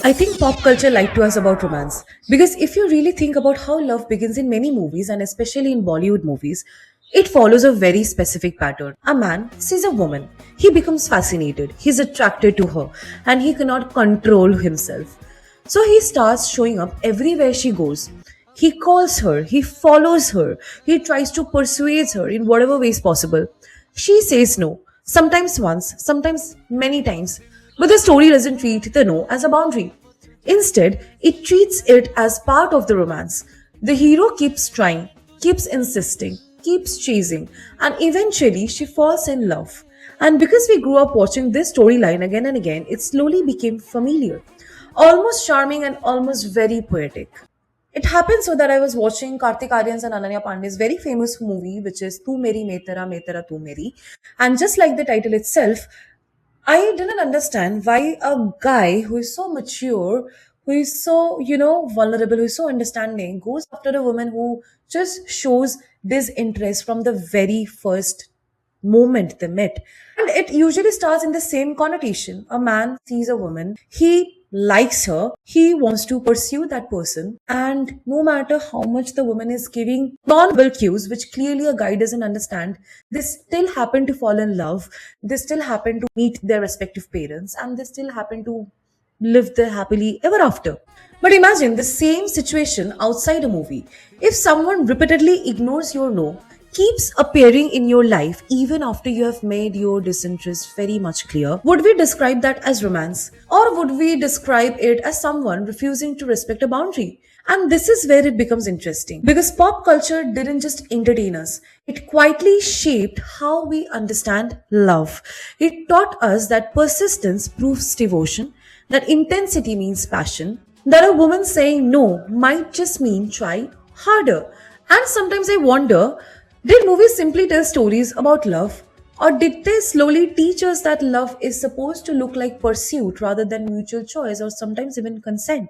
I think pop culture lied to us about romance. Because if you really think about how love begins in many movies, and especially in Bollywood movies, it follows a very specific pattern. A man sees a woman, he becomes fascinated, he's attracted to her, and he cannot control himself. So he starts showing up everywhere she goes. He calls her, he follows her, he tries to persuade her in whatever ways possible. She says no, sometimes once, sometimes many times. But the story doesn't treat the no as a boundary. Instead, it treats it as part of the romance. The hero keeps trying, keeps insisting, keeps chasing, and eventually she falls in love. And because we grew up watching this storyline again and again, it slowly became familiar, almost charming and almost very poetic. It happened so that I was watching Kartik Aaryan's and Ananya Pandey's very famous movie, which is Tu Meri Main Tera Tu Meri. And just like the title itself, I didn't understand why a guy who is so mature, who is so, vulnerable, who is so understanding, goes after a woman who just shows disinterest from the very first moment they met. And it usually starts in the same connotation. A man sees a woman, he likes her, he wants to pursue that person, and no matter how much the woman is giving non-verbal cues, which clearly a guy doesn't understand, they still happen to fall in love, they still happen to meet their respective parents, and they still happen to live there happily ever after. But imagine the same situation outside a movie. If someone repeatedly ignores your no, keeps appearing in your life even after you have made your disinterest very much clear, would we describe that as romance? Or would we describe it as someone refusing to respect a boundary? And this is where it becomes interesting because pop culture didn't just entertain us, it quietly shaped how we understand love. It taught us that persistence proves devotion, that intensity means passion, that a woman saying no might just mean try harder. And sometimes I wonder, did movies simply tell stories about love? Or did they slowly teach us that love is supposed to look like pursuit rather than mutual choice or sometimes even consent?